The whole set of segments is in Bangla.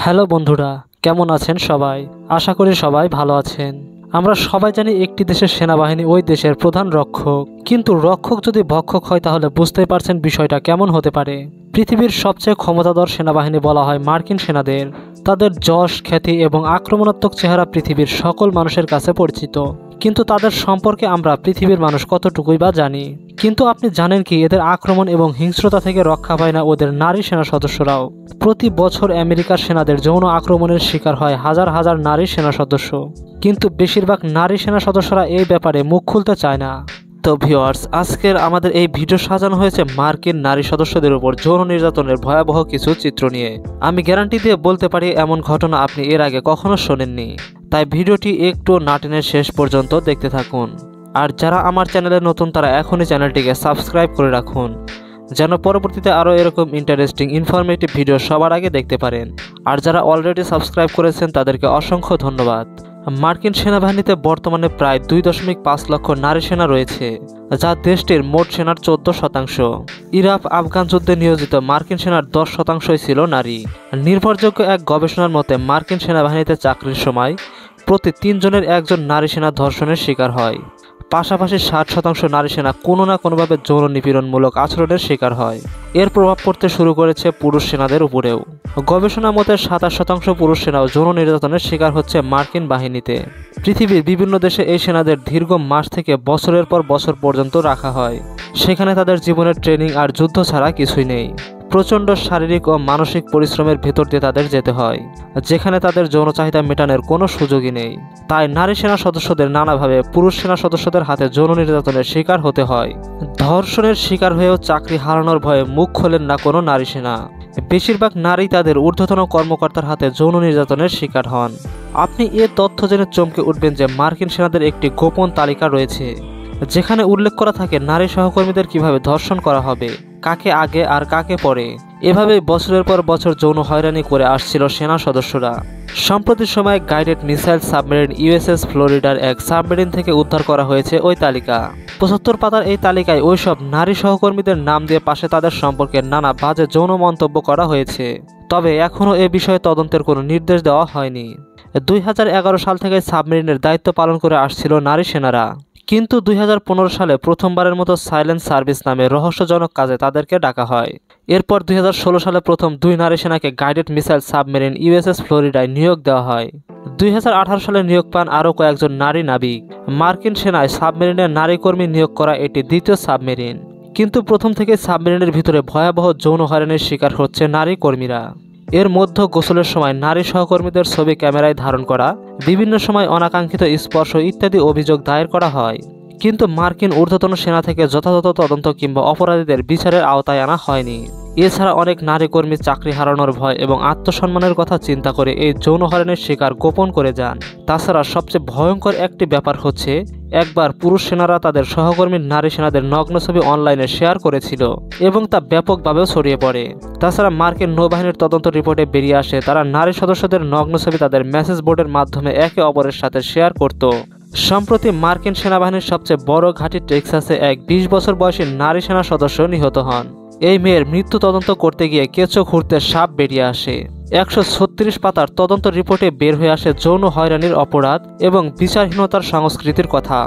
হ্যালো বন্ধুরা, কেমন আছেন সবাই? আশা করি সবাই ভালো আছেন। আমরা সবাই জানি একটি দেশের সেনাবাহিনী ওই দেশের প্রধান রক্ষক, কিন্তু রক্ষক যদি ভক্ষক হয় তাহলে বুঝতেই পারছেন বিষয়টা কেমন হতে পারে। পৃথিবীর সবচেয়ে ক্ষমতাধর সেনাবাহিনী বলা হয় মার্কিন সেনাদের। তাদের যশ, খ্যাতি এবং আক্রমণাত্মক চেহারা পৃথিবীর সকল মানুষের কাছে পরিচিত, কিন্তু তাদের সম্পর্কে আমরা পৃথিবীর মানুষ কতটুকুই বা জানি। কিন্তু আপনি জানেন কি, এদের আক্রমণ এবং হিংস্রতা থেকে রক্ষা পায় না ওদের নারী সেনা সদস্যরাও। প্রতি বছর আমেরিকার সেনাদের যৌন আক্রমণের শিকার হয় হাজার হাজার নারী সেনা সদস্য, কিন্তু বেশিরভাগ নারী সেনা সদস্যরা এই ব্যাপারে মুখ খুলতে চায় না। তো ভিউয়ার্স, আজকের আমাদের এই ভিডিও সাজানো হয়েছে মার্কিন নারী সদস্যদের উপর যৌন নির্যাতনের ভয়াবহ কিছু চিত্র নিয়ে। আমি গ্যারান্টি দিয়ে বলতে পারি এমন ঘটনা আপনি এর আগে কখনো শোনেননি। তাই ভিডিওটি একটু না টেনে শেষ পর্যন্ত দেখতে থাকুন। আর যারা আমার চ্যানেলে নতুন তারা এখনই চ্যানেলটিকে সাবস্ক্রাইব করে রাখুন, যেন পরবর্তীতে আরও এরকম ইন্টারেস্টিং ইনফরমেটিভ ভিডিও সবার আগে দেখতে পারেন। আর যারা অলরেডি সাবস্ক্রাইব করেছেন তাদেরকে অসংখ্য ধন্যবাদ। মার্কিন সেনাবাহিনীতে বর্তমানে প্রায় 2.5 লক্ষ নারী সেনা রয়েছে, যা দেশটির মোট সেনার 14%। ইরাক আফগান যুদ্ধে নিয়োজিত মার্কিন সেনার 10%ই ছিল নারী। নির্ভরযোগ্য এক গবেষণার মতে মার্কিন সেনাবাহিনীতে চাকরির সময় প্রতি 3 জনের একজন নারী সেনা ধর্ষণের শিকার হয়। পাশাপাশি 60% নারী সেনা কোনো না কোনোভাবে যৌন নিপীড়নমূলক আচরণের শিকার হয়। এর প্রভাব পড়তে শুরু করেছে পুরুষ সেনাদের উপরেও। গবেষণা মতে 27% পুরুষ সেনাও যৌন নির্যাতনের শিকার হচ্ছে মার্কিন বাহিনীতে। পৃথিবীর বিভিন্ন দেশে এই সেনাদের দীর্ঘ মাস থেকে বছরের পর বছর পর্যন্ত রাখা হয়। সেখানে তাদের জীবনের ট্রেনিং আর যুদ্ধ ছাড়া কিছুই নেই। প্রচণ্ড শারীরিক ও মানসিক পরিশ্রমের ভেতর দিয়ে তাদের যেতে হয়, যেখানে তাদের যৌন চাহিদা মেটানোর কোনো সুযোগই নেই। তাই নারী সেনা সদস্যদের নানাভাবে পুরুষ সেনা সদস্যদের হাতে যৌন নির্যাতনের শিকার হতে হয়। ধর্ষণের শিকার হয়েও চাকরি হারানোর ভয়ে মুখ খোলেন না কোনো নারী সেনা। বেশিরভাগ নারী তাদের ঊর্ধ্বতন কর্মকর্তার হাতে যৌন নির্যাতনের শিকার হন। আপনি এ তথ্য জেনে চমকে উঠবেন যে মার্কিন সেনাদের একটি গোপন তালিকা রয়েছে, যেখানে উল্লেখ করা থাকে নারী সহকর্মীদের কিভাবে ধর্ষণ করা হবে, কাকে আগে আর কাকে পরে। এভাবেই বছরের পর বছর যৌন হয়রানি করে আসছিল সেনা সদস্যরা। সম্প্রতি সময়ে গাইডেড মিসাইল সাবমেরিন ইউএসএস ফ্লোরিডার এক সাবমেরিন থেকে উদ্ধার করা হয়েছে ওই তালিকা। 75 পাতার এই তালিকায় ওইসব নারী সহকর্মীদের নাম দিয়ে পাশে তাদের সম্পর্কে নানা বাজে যৌন মন্তব্য করা হয়েছে। তবে এখনও এ বিষয়ে তদন্তের কোনো নির্দেশ দেওয়া হয়নি। 2011 সাল থেকে সাবমেরিনের দায়িত্ব পালন করে আসছিল নারী সেনারা, কিন্তু 2015 সালে প্রথমবারের মতো সাইলেন্ট সার্ভিস নামে রহস্যজনক কাজে তাদেরকে ডাকা হয়। এরপর 2016 সালে প্রথম 2 নারী সেনাকে গাইডেড মিসাইল সাবমেরিন ইউএসএস ফ্লোরিডায় নিয়োগ দেওয়া হয়। 2018 সালে নিয়োগ পান আরও কয়েকজন নারী নাবিক। মার্কিন সেনায় সাবমেরিনের নারী কর্মী নিয়োগ করা এটি দ্বিতীয় সাবমেরিন, কিন্তু প্রথম থেকে সাবমেরিনের ভিতরে ভয়াবহ যৌন হয়রানির শিকার হচ্ছে নারী কর্মীরা। এর মধ্যে গোসলের সময় নারী সহকর্মীদের ছবি ক্যামেরায় ধারণ করা, বিভিন্ন সময় অনাকাঙ্ক্ষিত স্পর্শ ইত্যাদি অভিযোগ দায়ের করা হয়, কিন্তু মার্কিন ঊর্ধ্বতন সেনা থেকে যথাযথ তদন্ত কিংবা অপরাধীদের বিচারের আওতায় আনা হয়নি। এছাড়া অনেক নারী কর্মী চাকরি হারানোর ভয় এবং আত্মসম্মানের কথা চিন্তা করে এই যৌন হয়রানির শিকার গোপন করে যান। তাছাড়া সবচেয়ে ভয়ঙ্কর একটি ব্যাপার হচ্ছে, একবার পুরুষ সেনারা তাদের সহকর্মী নারী সেনাদের নগ্ন ছবি অনলাইনে শেয়ার করেছিল এবং তা ব্যাপকভাবেও ছড়িয়ে পড়ে। তাছাড়া মার্কিন নৌবাহিনীর তদন্ত রিপোর্টে বেরিয়ে আসে তারা নারী সদস্যদের নগ্ন ছবি তাদের মেসেজ বোর্ডের মাধ্যমে একে অপরের সাথে শেয়ার করত। সম্প্রতি মার্কিন সেনাবাহিনীর সবচেয়ে বড় ঘাঁটি টেক্সাসে এক 20 বছর বয়সী নারী সেনা সদস্য নিহত হন। এই মেয়ের মৃত্যু তদন্ত করতে গিয়ে কেঁচো খুঁড়তে সাপ বেরিয়ে আসে। 136 পাতার তদন্ত রিপোর্টে বের হয়ে আসে যৌন হয়রানির অপরাধ এবং বিচারহীনতার সংস্কৃতির কথা।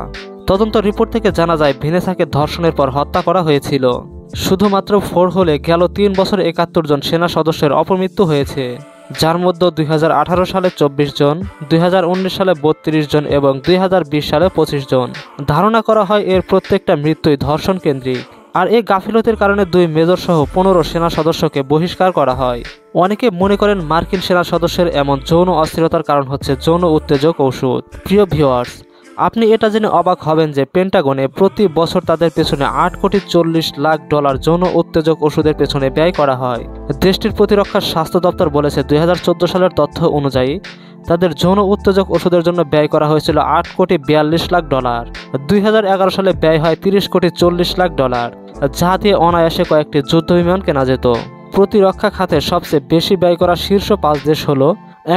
তদন্ত রিপোর্ট থেকে জানা যায় ভেনেসাকে ধর্ষণের পর হত্যা করা হয়েছিল। শুধুমাত্র 4 হলে গেল 3 বছর 71 জন সেনা সদস্যের অপমৃত্যু হয়েছে, যার মধ্যে 2018 সালে 24 জন, 2019 সালে 32 জন এবং 2020 সালে 25 জন। ধারণা করা হয় এর প্রত্যেকটা মৃত্যুই ধর্ষণ কেন্দ্রিক। আর এই গাফিলতির কারণে 2 মেজর সহ 15 সেনা সদস্যকে বহিষ্কার করা হয়। অনেকে মনে করেন মার্কিন সেনা সদস্যের এমন যৌন অস্থিরতার কারণ হচ্ছে যৌন উত্তেজক ঔষধ। প্রিয় ভিউয়ার্স, আপনি এটা জেনে অবাক হবেন যে পেন্টাগনে প্রতি বছর তাদের পেছনে $8.40 কোটি যৌন উত্তেজক ওষুধের পেছনে ব্যয় করা হয়। দেশটির প্রতিরক্ষা স্বাস্থ্য দপ্তর বলেছে 2014 সালের তথ্য অনুযায়ী তাদের যৌন উত্তেজক ওষুধের জন্য ব্যয় করা হয়েছিল $8.42 কোটি। 2011 সালে ব্যয় হয় $30.40 কোটি, যা দিয়ে অনায়াসে কয়েকটি যুদ্ধবিমান কেনা যেত। প্রতিরক্ষা খাতে সবচেয়ে বেশি ব্যয় করা শীর্ষ 5 দেশ হল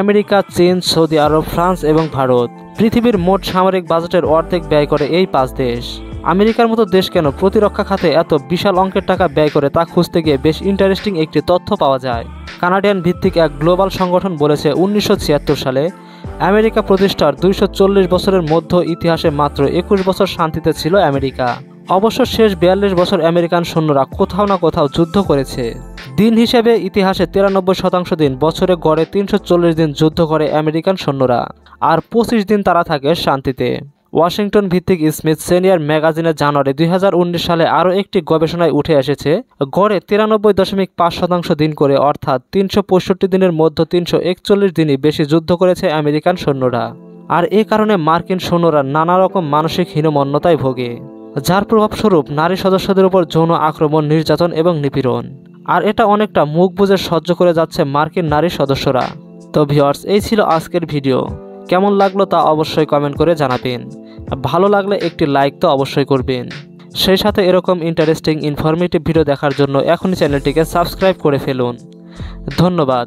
আমেরিকা, চীন, সৌদি আরব, ফ্রান্স এবং ভারত। পৃথিবীর মোট সামরিক বাজেটের অর্ধেক ব্যয় করে এই 5 দেশ। আমেরিকার মতো দেশ কেন প্রতিরক্ষা খাতে এত বিশাল অঙ্কের টাকা ব্যয় করে তা খুঁজতে গিয়ে বেশ ইন্টারেস্টিং একটি তথ্য পাওয়া যায়। কানাডিয়ান ভিত্তিক এক গ্লোবাল সংগঠন বলেছে 1976 সালে আমেরিকা প্রতিষ্ঠার 240 বছরের মধ্য ইতিহাসে মাত্র 21 বছর শান্তিতে ছিল আমেরিকা। অবশ্য শেষ 42 বছর আমেরিকান সৈন্যরা কোথাও না কোথাও যুদ্ধ করেছে। দিন হিসেবে ইতিহাসে 93% দিন, বছরে গড়ে 340 দিন যুদ্ধ করে আমেরিকান সৈন্যরা, আর 25 দিন তারা থাকে শান্তিতে। ওয়াশিংটন ভিত্তিক স্মিথসোনিয়ান ম্যাগাজিনের জানুয়ারি 2019 সালে আরও একটি গবেষণায় উঠে এসেছে গড়ে 93.5% দিন করে, অর্থাৎ 365 দিনের মধ্যে 341 দিনই বেশি যুদ্ধ করেছে আমেরিকান সৈন্যরা। আর এ কারণে মার্কিন সৈন্যরা নানা রকম মানসিক হীনমন্যতায় ভোগে, যার প্রভাবস্বরূপ নারী সদস্যদের উপর যৌন আক্রমণ, নির্যাতন এবং নিপীড়ন। আর এটা অনেকটা মুখ বুজে সহ্য করে যাচ্ছে মার্কিন নারী সদস্যরা। তো ভিউয়ার্স, এই ছিল আজকের ভিডিও। কেমন লাগলো তা অবশ্যই কমেন্ট করে জানাবেন। ভালো লাগলে একটি লাইক তো অবশ্যই করবেন। সেই সাথে এরকম ইন্টারেস্টিং ইনফরমেটিভ ভিডিও দেখার জন্য এখনই চ্যানেলটিকে সাবস্ক্রাইব করে ফেলুন। ধন্যবাদ।